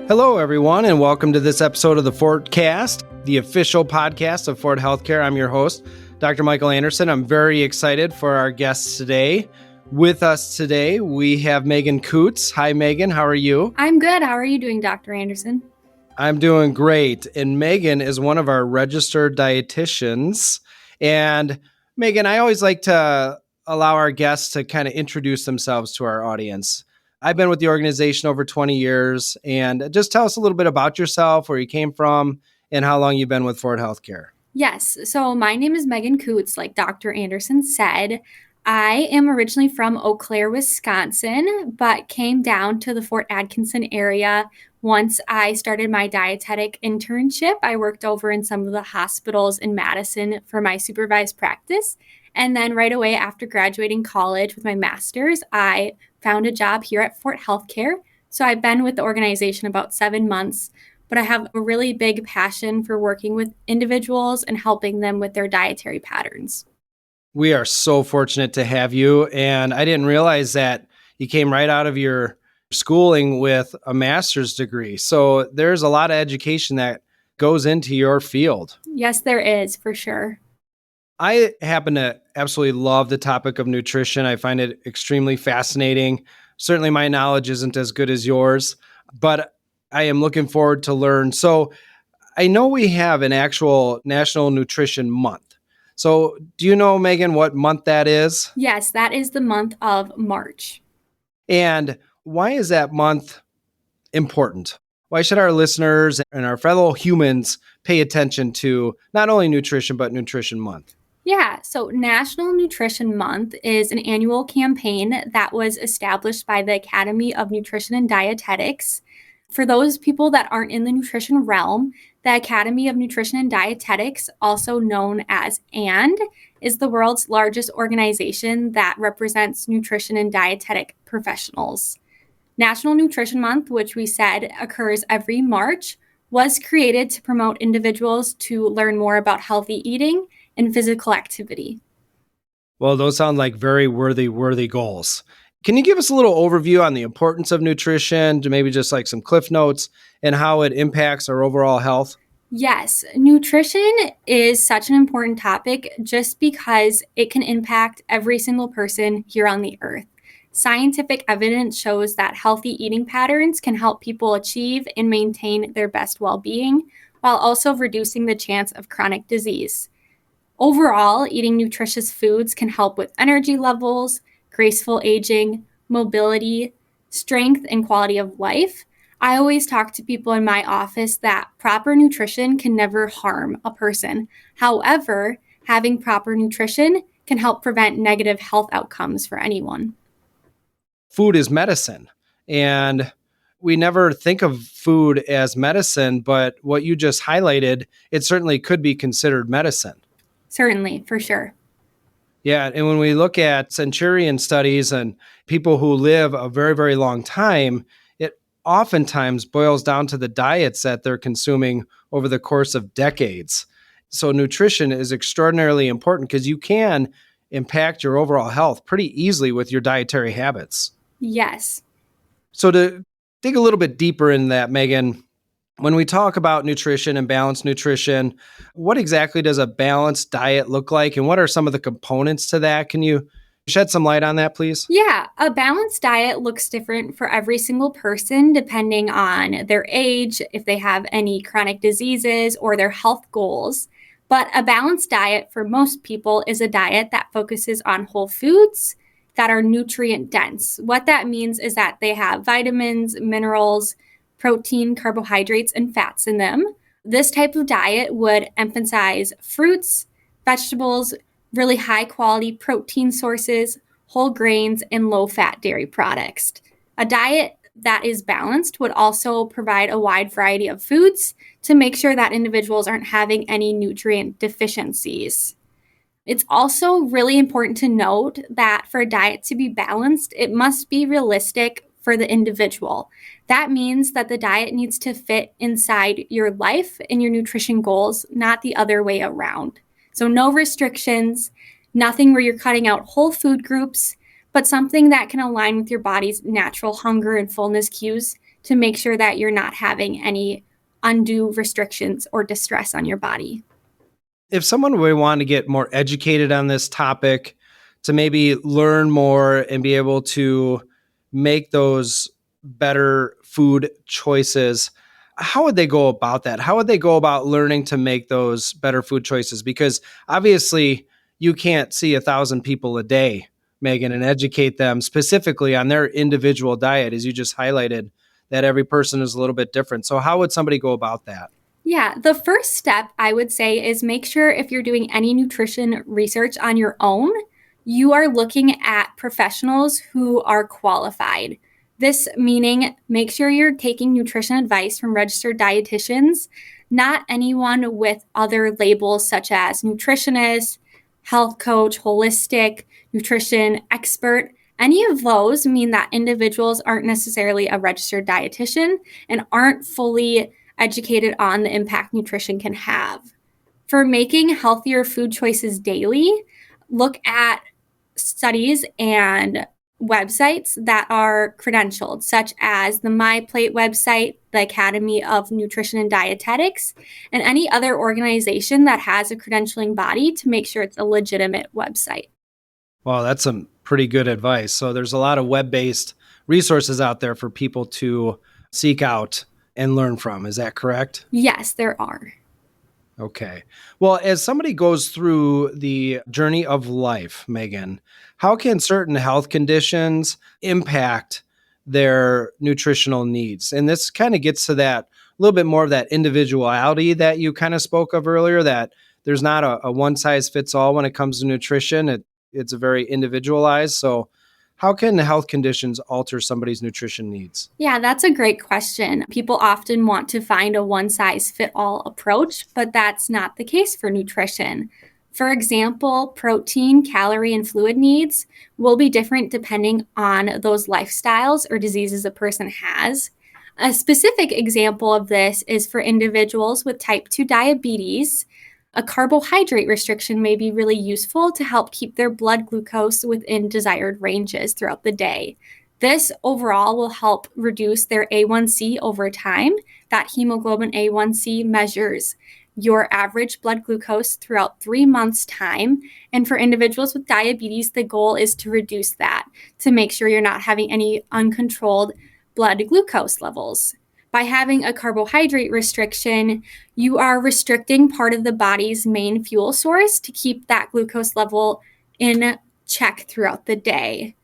Hello, everyone, and welcome to this episode of the Fortcast, the official podcast of Fort Healthcare. I'm your host, Dr. Michael Anderson. I'm very excited for our guests today. With us today, we have Megan Kutz. Hi, Megan. How are you? I'm good. How are you doing, Dr. Anderson? I'm doing great. And Megan is one of our registered dietitians. And Megan, I always like to allow our guests to kind of introduce themselves to our audience. I've been with the organization over 20 years, and just tell us a little bit about yourself, where you came from, and how long you've been with Fort Healthcare. Yes. So my name is Megan Kutz, like Dr. Anderson said. I am originally from Eau Claire, Wisconsin, but came down to the Fort Atkinson area once I started my dietetic internship. I worked over in some of the hospitals in Madison for my supervised practice. And then right away after graduating college with my master's, I found a job here at Fort Healthcare. So I've been with the organization about 7 months, but I have a really big passion for working with individuals and helping them with their dietary patterns. We are so fortunate to have you. And I didn't realize that you came right out of your schooling with a master's degree. So there's a lot of education that goes into your field. Yes, there is, for sure. I happen to absolutely love the topic of nutrition. I find it extremely fascinating. Certainly my knowledge isn't as good as yours, but I am looking forward to learn. So I know we have an actual National Nutrition Month. So do you know, Megan, what month that is? Yes, that is the month of March. And why is that month important? Why should our listeners and our fellow humans pay attention to not only nutrition, but Nutrition Month? Yeah, so National Nutrition Month is an annual campaign that was established by the Academy of Nutrition and Dietetics. For those people that aren't in the nutrition realm, the Academy of Nutrition and Dietetics, also known as AND, is the world's largest organization that represents nutrition and dietetic professionals. National Nutrition Month, which we said occurs every March, was created to promote individuals to learn more about healthy eating and physical activity. Well, those sound like very worthy goals. Can you give us a little overview on the importance of nutrition, to maybe just like some cliff notes, and how it impacts our overall health? Yes, nutrition is such an important topic just because it can impact every single person here on the earth. Scientific evidence shows that healthy eating patterns can help people achieve and maintain their best well-being, while also reducing the chance of chronic disease. Overall, eating nutritious foods can help with energy levels, graceful aging, mobility, strength, and quality of life. I always talk to people in my office that proper nutrition can never harm a person. However, having proper nutrition can help prevent negative health outcomes for anyone. Food is medicine, and we never think of food as medicine, but what you just highlighted, it certainly could be considered medicine. Certainly, for sure. Yeah, and when we look at centurion studies and people who live a very long time, it oftentimes boils down to the diets that they're consuming over the course of decades. So nutrition is extraordinarily important because you can impact your overall health pretty easily with your dietary habits. Yes. So to dig a little bit deeper in that, Megan, when we talk about nutrition and balanced nutrition, what exactly does a balanced diet look like, and what are some of the components to that? Can you shed some light on that, please? Yeah, a balanced diet looks different for every single person depending on their age, if they have any chronic diseases, or their health goals. But a balanced diet for most people is a diet that focuses on whole foods that are nutrient dense. What that means is that they have vitamins, minerals, protein, carbohydrates, and fats in them. This type of diet would emphasize fruits, vegetables, really high quality protein sources, whole grains, and low fat dairy products. A diet that is balanced would also provide a wide variety of foods to make sure that individuals aren't having any nutrient deficiencies. It's also really important to note that for a diet to be balanced, it must be realistic for the individual. That means that the diet needs to fit inside your life and your nutrition goals, not the other way around. So no restrictions, nothing where you're cutting out whole food groups, but something that can align with your body's natural hunger and fullness cues to make sure that you're not having any undue restrictions or distress on your body. If someone would want to get more educated on this topic, to maybe learn more and be able to make those better food choices, how would they go about that? How would they go about learning to make those better food choices? Because obviously you can't see 1,000 people a day, Megan, and educate them specifically on their individual diet, as you just highlighted, that every person is a little bit different. So how would somebody go about that? Yeah, the first step I would say is make sure if you're doing any nutrition research on your own, you are looking at professionals who are qualified. This meaning make sure you're taking nutrition advice from registered dietitians, not anyone with other labels such as nutritionist, health coach, holistic, nutrition expert. Any of those mean that individuals aren't necessarily a registered dietitian and aren't fully educated on the impact nutrition can have. For making healthier food choices daily, look at studies and websites that are credentialed, such as the My Plate website, the Academy of Nutrition and Dietetics, and any other organization that has a credentialing body to make sure it's a legitimate website. Well, that's some pretty good advice. So there's a lot of web-based resources out there for people to seek out and learn from. Is that correct? Yes, there are. Okay. Well, as somebody goes through the journey of life, Megan, how can certain health conditions impact their nutritional needs? And this kind of gets to that little bit more of that individuality that you kind of spoke of earlier, that there's not a one size fits all when it comes to nutrition. It's a very individualized. So how can health conditions alter somebody's nutrition needs? Yeah, that's a great question. People often want to find a one size fit all approach, but that's not the case for nutrition. For example, protein, calorie, and fluid needs will be different depending on those lifestyles or diseases a person has. A specific example of this is for individuals with type 2 diabetes. A carbohydrate restriction may be really useful to help keep their blood glucose within desired ranges throughout the day. This overall will help reduce their A1C over time. That hemoglobin A1C measures your average blood glucose throughout 3 months' time. And for individuals with diabetes, the goal is to reduce that to make sure you're not having any uncontrolled blood glucose levels. By having a carbohydrate restriction, you are restricting part of the body's main fuel source to keep that glucose level in check throughout the day.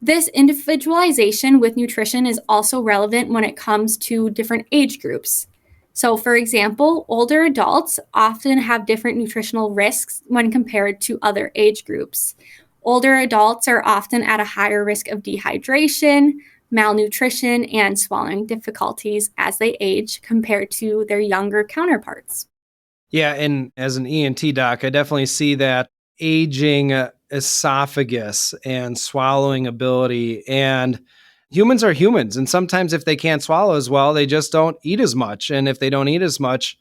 This individualization with nutrition is also relevant when it comes to different age groups. So, for example, older adults often have different nutritional risks when compared to other age groups. Older adults are often at a higher risk of dehydration, malnutrition, and swallowing difficulties as they age compared to their younger counterparts. Yeah, and as an ENT doc, I definitely see that aging esophagus and swallowing ability. And humans are humans. And sometimes if they can't swallow as well, they just don't eat as much. And if they don't eat as much,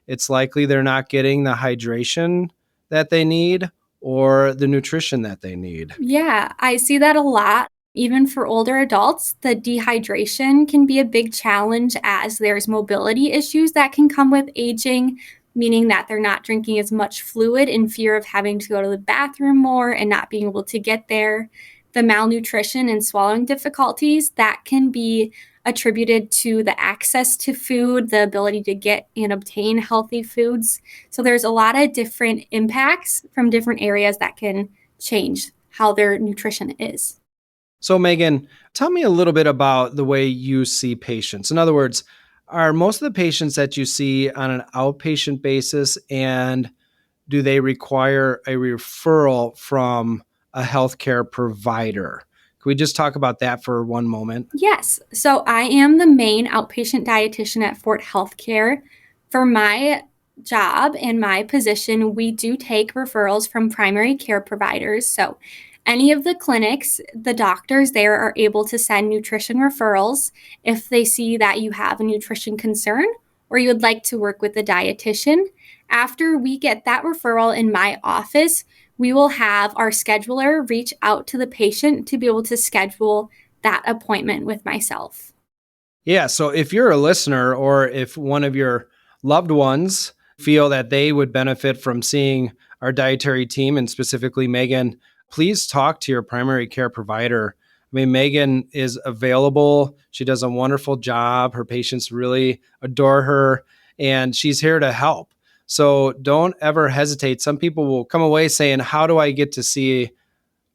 it's likely they're not getting the hydration that they need or the nutrition that they need. Yeah, I see that a lot. Even for older adults, the dehydration can be a big challenge as there's mobility issues that can come with aging, meaning that they're not drinking as much fluid in fear of having to go to the bathroom more and not being able to get there. The malnutrition and swallowing difficulties that can be attributed to the access to food, the ability to get and obtain healthy foods. So there's a lot of different impacts from different areas that can change how their nutrition is. So, Megan, tell me a little bit about the way you see patients. In other words, are most of the patients that you see on an outpatient basis, and do they require a referral from a healthcare provider? Can we just talk about that for one moment? Yes. So I am the main outpatient dietitian at Fort Healthcare. For my job and my position, we do take referrals from primary care providers. So any of the clinics, the doctors there are able to send nutrition referrals if they see that you have a nutrition concern or you would like to work with a dietitian. After we get that referral in my office, we will have our scheduler reach out to the patient to be able to schedule that appointment with myself. Yeah. So if you're a listener or if one of your loved ones feel that they would benefit from seeing our dietary team and specifically Megan, please talk to your primary care provider. I mean, Megan is available. She does a wonderful job. Her patients really adore her and she's here to help. So don't ever hesitate. Some people will come away saying, how do I get to see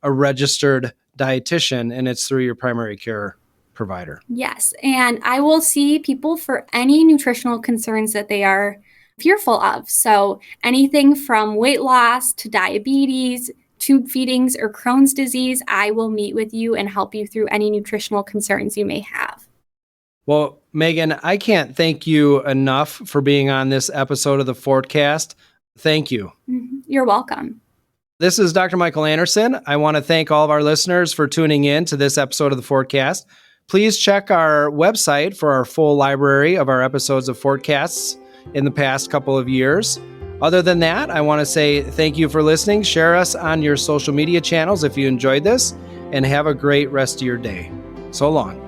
a registered dietitian? And it's through your primary care provider. Yes, and I will see people for any nutritional concerns that they are fearful of. So anything from weight loss to diabetes, tube feedings, or Crohn's disease, I will meet with you and help you through any nutritional concerns you may have. Well, Megan, I can't thank you enough for being on this episode of the Fortcast. Thank you. You're welcome. This is Dr. Michael Anderson. I want to thank all of our listeners for tuning in to this episode of the Fortcast. Please check our website for our full library of our episodes of Fortcasts in the past couple of years. Other than that, I want to say thank you for listening. Share us on your social media channels if you enjoyed this, and have a great rest of your day. So long.